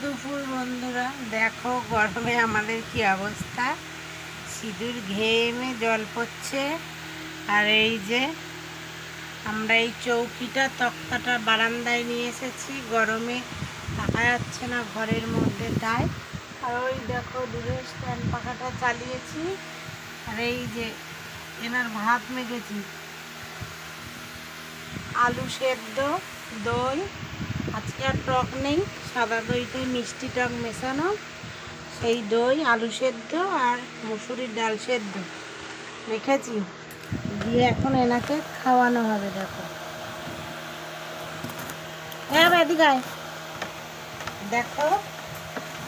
দুপুর বন্ধুরা, দেখো গরমে আমাদের কি অবস্থা। সিঁদুর ঘেমে জল পড়ছে। আর এই যে আমরা এই চৌকিটা তক্তাটা বারান্দায় নিয়ে এসেছি, গরমে থাকা যাচ্ছে না ঘরের মধ্যে, তাই। আর ওই দেখো দূরে স্ট্যান্ড পাখাটা চালিয়েছি। আর এই যে এনার ভাত মেখেছি, আলু সেদ্ধ, দই, আজকে আর টক নেই, সাদা দইটাই মিষ্টি টক মেশানো, সেই দই, আলু সেদ্ধ আর মুসুরির ডাল সেদ্ধ রেখেছি, দিয়ে এখন এনাকে খাওয়ানো হবে। দেখো, হ্যাঁ এদিকে দেখো,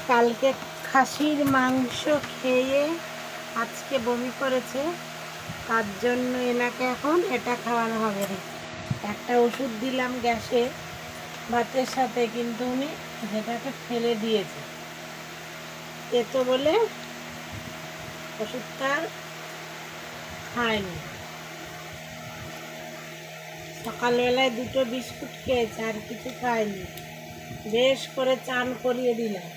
কালকে খাসির মাংস খেয়ে আজকে বমি করেছে, তার জন্য এনাকে এখন এটা খাওয়ানো হবে। একটা ওষুধ দিলাম গ্যাসে ভাতের সাথে, কিন্তু উনি সেটাকে ফেলে দিয়েছে তেতো বলে, ওষুধটা আর খায়নি। সকালবেলায় দুটো বিস্কুট খেয়েছে, আর কিছু খায়নি। বেশ করে চান করিয়ে দিলাম,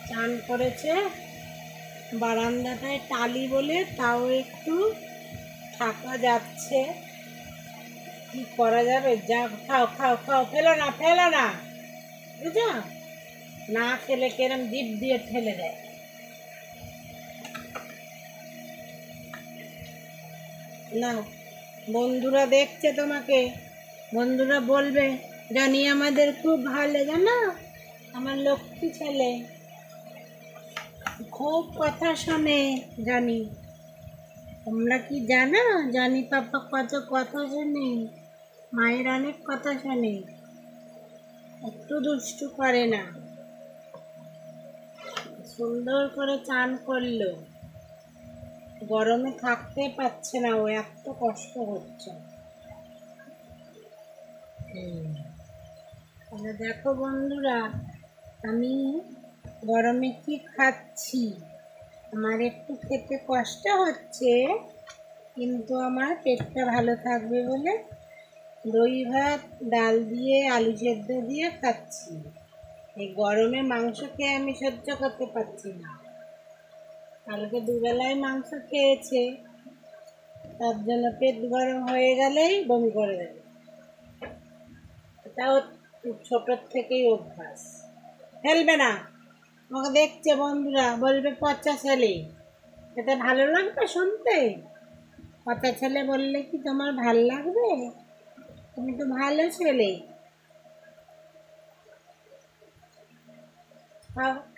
চান করেছে। বারান্দাটায় টালি বলে তাও একটু থাকা যাচ্ছে, কি করা যাবে। যা খাও খাও খাও, ফেলো না ফেলো না, বুঝো না, খেলে কেরম জিভ দিয়ে ঠেলে দেয়। না, বন্ধুরা দেখছে তোমাকে, বন্ধুরা বলবে জানি আমাদের খুব ভালো, জানো আমার লক্ষ্মী ছেলে, খুব কথা শোনে জানি। তোমরা কি জানো জানি পাপা কত কথা শোনে, মায়ের অনেক কথা শোনে, একটু দুষ্টু করে না। সুন্দর করে চান করলো, গরমে থাকতে পারছে না, ও এত কষ্ট হচ্ছে। তাহলে দেখো বন্ধুরা, আমি গরমে কি খাচ্ছি। আমার একটু খেতে কষ্ট হচ্ছে, কিন্তু আমার পেটটা ভালো থাকবে বলে দই ভাত, ডাল দিয়ে, আলু সেদ্ধ দিয়ে খাচ্ছি। এই গরমে মাংস খেয়ে আমি সহ্য করতে পারছি না। কালকে দুবেলায় মাংস খেয়েছে, তার জন্য পেট গরম হয়ে গেলেই বমি করে দেবে। এটাও ছোটোর থেকেই অভ্যাস। ফেলবে না, আমাকে দেখছে বন্ধুরা, বলবে পচা ছেলে। এটা ভালো লাগবে শুনতে? পচা ছেলে বললে কি তোমার ভাল লাগবে? তুমি তো ভালো ছেলে।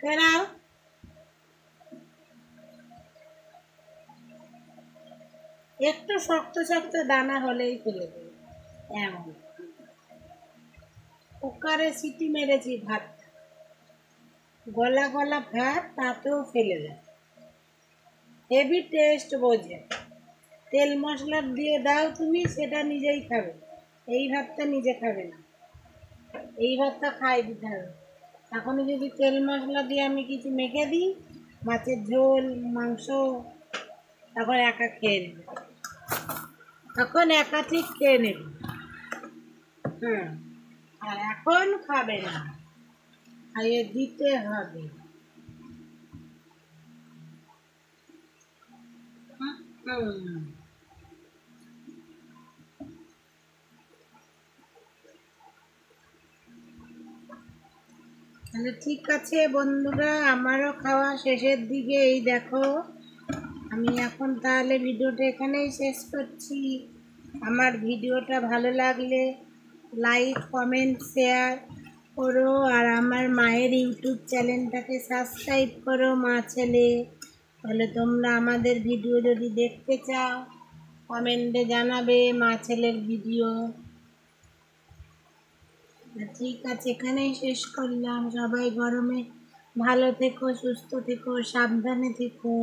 ফেরাও। একটু শক্ত শক্ত দানা হলেই ফেলে দেবে, এমন। কুকারে সিটি মেরেছি ভাত, গলা গলা ভাত, তাতেও ফেলে দেয়। হেভি টেস্ট বোঝে, তেল মশলা দিয়ে দাও তুমি, সেটা নিজেই খাবে, এই ভাতটা নিজে খাবে না, এই ভাতটা খাই দিতে হবে। এখনই যদি তেল মশলা দিয়ে আমি কিছু মেখে দিই, মাছের ঝোল, মাংস, তখন একা খেয়ে নেবে, তখন একা ঠিক খেয়ে নেবে। হ্যাঁ, আর এখন খাবে না, খাইয়ে দিতে হবে। তাহলে ঠিক আছে বন্ধুরা, আমারও খাওয়া শেষের দিকে। এই দেখো, আমি এখন তাহলে ভিডিওটা এখানেই শেষ করছি। আমার ভিডিওটা ভালো লাগলে লাইক, কমেন্ট, শেয়ার করো, আর আমার মায়ের ইউটিউব চ্যানেলটাকে সাবস্ক্রাইব করো, মা ছেলে। তাহলে তোমরা আমাদের ভিডিও যদি দেখতে চাও, কমেন্টে জানাবে মা ছেলের ভিডিও। ঠিক আছে, এখানেই শেষ করলাম। সবাই গরমে ভালো থেকো, সুস্থ থেকো, সাবধানে থেকো।